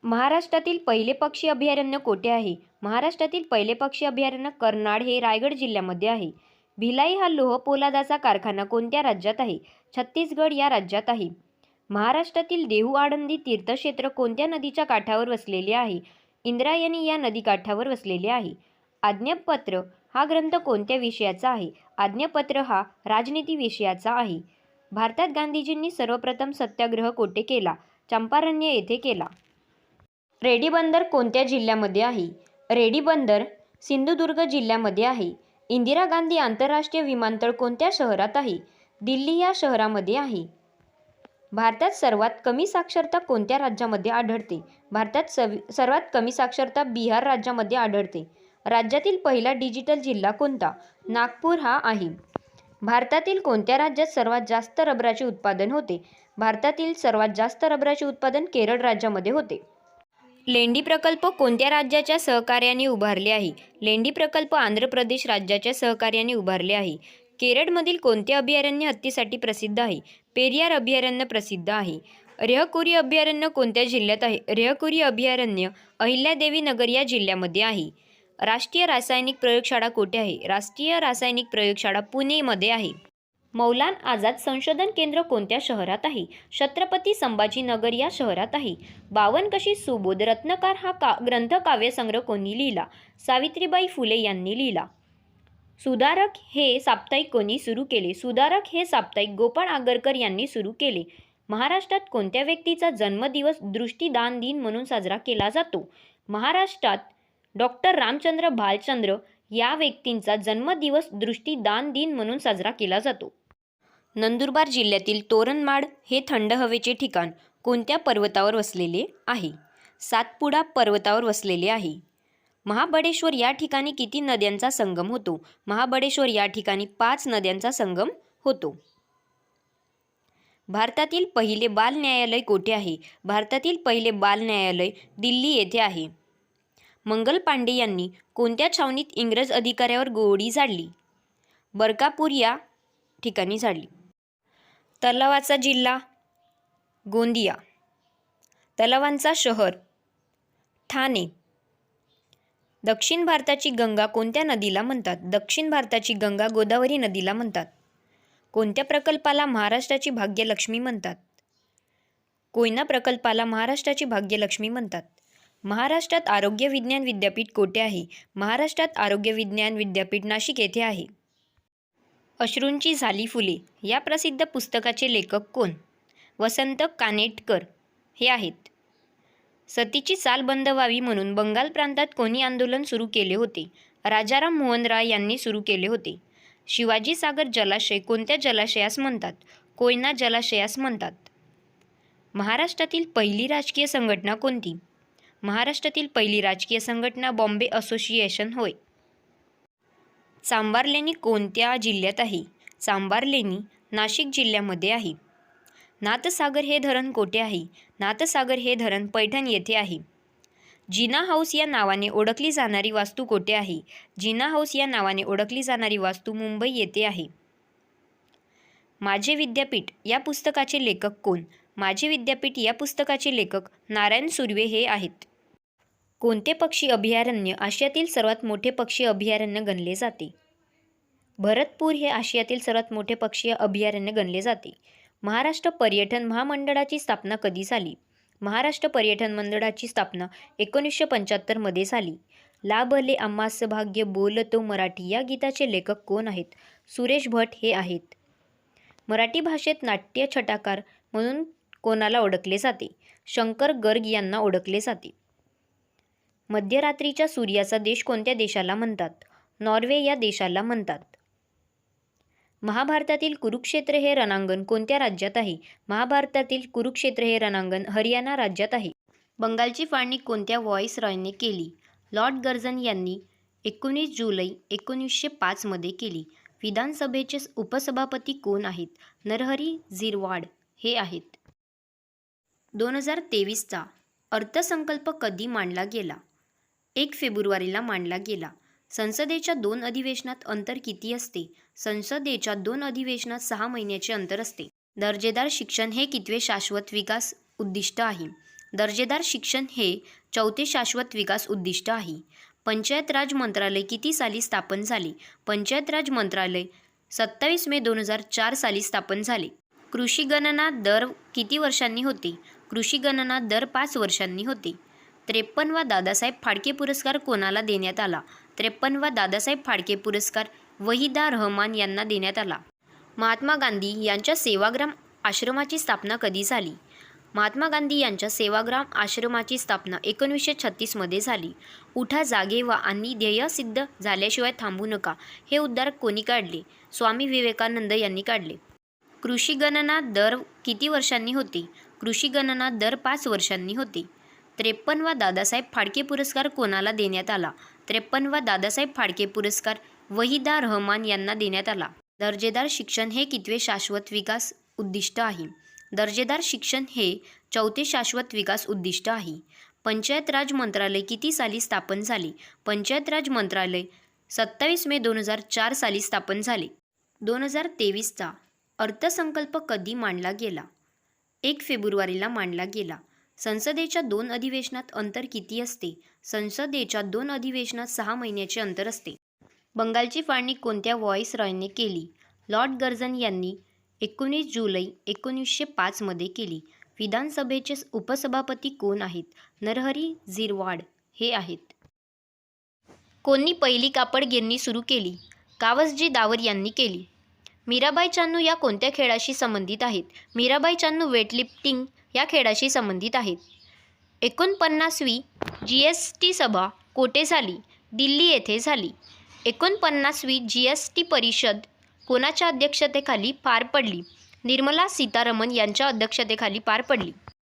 महाराष्ट्रातील पहिले पक्षी अभयारण्य कोठे आहे? महाराष्ट्रातील पहिले पक्षी अभयारण्य कर्नाड हे रायगड जिल्ह्यामध्ये आहे. भिलाई हा लोह पोलादाचा कारखाना कोणत्या राज्यात आहे? छत्तीसगड या राज्यात आहे. महाराष्ट्रातील देहू आळंदी तीर्थक्षेत्र कोणत्या नदीच्या काठावर वसलेले आहे? इंद्रायणी या नदीकाठावर वसलेले आहे. आज्ञापत्र हा ग्रंथ कोणत्या विषयाचा आहे? आज्ञापत्र हा राजनीती विषयाचा आहे. भारतात गांधीजींनी सर्वप्रथम सत्याग्रह कोठे केला? चंपारण्य येथे केला. रेडी बंदर कोणत्या जिल्ह्यामध्ये आहे? रेडी बंदर सिंधुदुर्ग जिल्ह्यामध्ये आहे. इंदिरा गांधी आंतरराष्ट्रीय विमानतळ कोणत्या शहरात आहे? दिल्ली या शहरामध्ये आहे. भारतात सर्वात कमी साक्षरता कोणत्या राज्यामध्ये आढळते? भारतात सर्वात कमी साक्षरता बिहार राज्यामध्ये आढळते. राज्यातील पहिला डिजिटल जिल्हा कोणता? नागपूर हा आहे. भारतातील कोणत्या राज्यात सर्वात जास्त रबराचे उत्पादन होते? भारतातील सर्वात जास्त रबराचे उत्पादन केरळ राज्यामध्ये होते. लेंडी प्रकल्प कोणत्या राज्याच्या सहकार्याने उभारले आहे? लेंडी प्रकल्प आंध्र प्रदेश राज्याच्या सहकार्याने उभारले आहे. केरळमधील कोणते अभयारण्य हत्तीसाठी प्रसिद्ध आहे? पेरियार अभयारण्य प्रसिद्ध आहे. रेहकुरी अभयारण्य कोणत्या जिल्ह्यात आहे? रेहकुरी अभयारण्य अहिल्यादेवी नगर या जिल्ह्यामध्ये आहे. राष्ट्रीय रासायनिक प्रयोगशाळा कोठे आहे? राष्ट्रीय रासायनिक प्रयोगशाळा पुणेमध्ये आहे. मौलाना आझाद संशोधन केंद्र कोणत्या शहरात आहे? छत्रपती संभाजीनगर या शहरात आहे. 52 कशी सुबोध रत्नकार हा ग्रंथ काव्यसंग्रह कोणी लिहिला? सावित्रीबाई फुले यांनी लिहिला. सुधारक हे साप्ताहिक कोणी सुरू केले? सुधारक हे साप्ताहिक गोपाळ आगरकर यांनी सुरू केले. महाराष्ट्रात कोणत्या व्यक्तीचा जन्मदिवस दृष्टीदान दिन म्हणून साजरा केला जातो? महाराष्ट्रात डॉक्टर रामचंद्र भालचंद्र या व्यक्तींचा जन्मदिवस दृष्टीदान दिन म्हणून साजरा केला जातो. नंदुरबार जिल्ह्यातील तोरणमाळ हे थंड हवेचे ठिकाण कोणत्या पर्वतावर वसलेले आहे? सातपुडा पर्वतावर वसलेले आहे. महाबळेश्वर या ठिकाणी किती नद्यांचा संगम होतो? महाबळेश्वर या ठिकाणी 5 नद्यांचा संगम होतो. भारतातील पहिले बाल न्यायालय कोठे आहे? भारतातील पहिले बाल न्यायालय दिल्ली येथे आहे. मंगल पांडे यांनी कोणत्या छावणीत इंग्रज अधिकाऱ्यावर गोळी झाडली? बरकापूर या ठिकाणी झाडली. तलावाचा जिल्हा गोंदिया. तलावांचा शहर ठाणे. दक्षिण भारताची गंगा कोणत्या नदीला म्हणतात? दक्षिण भारताची गंगा गोदावरी नदीला म्हणतात. कोणत्या प्रकल्पाला महाराष्ट्राची भाग्यलक्ष्मी म्हणतात? कोयना प्रकल्पाला महाराष्ट्राची भाग्यलक्ष्मी म्हणतात. महाराष्ट्रात आरोग्य विज्ञान विद्यापीठ कोठे आहे? महाराष्ट्रात आरोग्य विज्ञान विद्यापीठ नाशिक येथे आहे. अश्रूंची झाली फुले या प्रसिद्ध पुस्तकाचे लेखक कोण? वसंत कानेटकर हे आहेत. सतीची चाल बंद व्हावी म्हणून बंगाल प्रांतात कोणी आंदोलन सुरू केले होते? राजाराम मोहन राय यांनी सुरू केले होते. शिवाजी सागर जलाशय कोणत्या जलाशयास म्हणतात? कोयना जलाशयास म्हणतात. महाराष्ट्रातील पहिली राजकीय संघटना कोणती? महाराष्ट्रातील पहिली राजकीय संघटना बॉम्बे असोसिएशन होय. चांभारलेणी कोणत्या जिल्ह्यात आहे? चांभारलेणी नाशिक जिल्ह्यामध्ये आहे. नाथसागर हे धरण कोठे आहे? नाथसागर हे धरण पैठण येथे आहे. जिना हाऊस या नावाने ओळखली जाणारी वास्तू कोठे आहे? जिना हाऊस या नावाने ओळखली जाणारी वास्तू मुंबई येथे आहे. माझे विद्यापीठ या पुस्तकाचे लेखक कोण? माझे विद्यापीठ या पुस्तकाचे लेखक नारायण सुर्वे हे आहेत. कोणते पक्षी अभयारण्य आशियातील सर्वात मोठे पक्षी अभयारण्य गणले जाते? भरतपूर हे आशियातील सर्वात मोठे पक्षी अभयारण्य गणले जाते. महाराष्ट्र पर्यटन महामंडळाची स्थापना कधी झाली? महाराष्ट्र पर्यटन मंडळाची स्थापना 1975 मध्ये झाली. लाभले आम्हास भाग्य बोलतो मराठी या गीताचे लेखक कोण आहेत? सुरेश भट हे आहेत. मराठी भाषेत नाट्य छटाकार म्हणून कोणाला ओळखले जाते? शंकर गर्ग यांना ओळखले जाते. मध्यरात्रीच्या सूर्याचा देश कोणत्या देशाला म्हणतात? नॉर्वे या देशाला म्हणतात. महाभारतातील कुरुक्षेत्र हे रणांगण कोणत्या राज्यात आहे? महाभारतातील कुरुक्षेत्र हे रणांगण हरियाणा राज्यात आहे. बंगालची फाळणी कोणत्या व्हॉइसरॉयने केली? लॉर्ड कर्झन यांनी 19 जुलै 1905 मध्ये केली. विधानसभेचे उपसभापती कोण आहेत? नरहरी झिरवाळ हे आहेत. 2023चा अर्थसंकल्प कधी मांडला गेला? 1 फेब्रुवारीला मांडला गेला. संसदेच्या 2 अधिवेशनात अंतर किती असते? संसदेच्या 2 अधिवेशनात 6 महिन्याचे अंतर असते. दर्जेदार शिक्षण हे कितवे शाश्वत विकास उद्दिष्ट आहे? दर्जेदार शिक्षण हे चौथे शाश्वत विकास उद्दिष्ट आहे. पंचायत राज मंत्रालय किती साली स्थापन झाले? पंचायत राज मंत्रालय 27 मे 2004 साली स्थापन झाले. कृषी गणना दर किती वर्षांनी होते? कृषी गणना दर 5 वर्षांनी होते. 53वा दादासाहेब फाळके पुरस्कार कोणाला देण्यात आला? 53वा दादासाहेब फाळके पुरस्कार वहिदा रहमान यांना देण्यात आला. महात्मा गांधी यांच्या सेवाग्राम आश्रमाची स्थापना कधी झाली? महात्मा गांधी यांच्या सेवाग्राम आश्रमाची स्थापना 1936 मध्ये झाली. उठा जागे व्हा आणि ध्येय सिद्ध झाल्याशिवाय थांबू नका हे उद्गार कोणी काढले? स्वामी विवेकानंद यांनी काढले. कृषी गणना दर किती वर्षांनी होते? कृषी गणना दर 5 वर्षांनी होते. 53वा दादासाहेब फाळके पुरस्कार कोणाला देण्यात आला? 53वा दादासाहेब फाळके पुरस्कार वहिदा रहमान यांना देण्यात आला. दर्जेदार शिक्षण हे कितवे शाश्वत विकास उद्दिष्ट आहे? दर्जेदार शिक्षण हे चौथे शाश्वत विकास उद्दिष्ट आहे. पंचायत राज मंत्रालय किती साली स्थापन झाले? पंचायत राज मंत्रालय 27 मे 2004 साली स्थापन झाले. 2023चा अर्थसंकल्प कधी मांडला गेला? 1 फेब्रुवारीला मांडला गेला. संसदेच्या 2 अधिवेशनात अंतर किती असते? संसदेच्या 2 अधिवेशनात 6 महिन्याचे अंतर असते. बंगालची फाळणी कोणत्या व्हॉईसरॉयने केली? लॉर्ड कर्झन यांनी 19 जुलै 1905 मध्ये केली. विधानसभेचे उपसभापती कोण आहेत? नरहरी झिरवाळ हे आहेत. कोणी पहिली कापड गिरणी सुरू केली? कावसजी दावर यांनी केली. मीराबाई चानू या कोणत्या खेळाशी संबंधित आहेत? मीराबाई चानू वेटलिफ्टिंग या खेळाशी संबंधित आहेत. 49वी GST सभा कोठे झाली? दिल्ली येथे झाली. 49वी GST परिषद कोणाच्या अध्यक्षतेखाली पार पडली? निर्मला सीतारामन यांच्या अध्यक्षतेखाली पार पडली.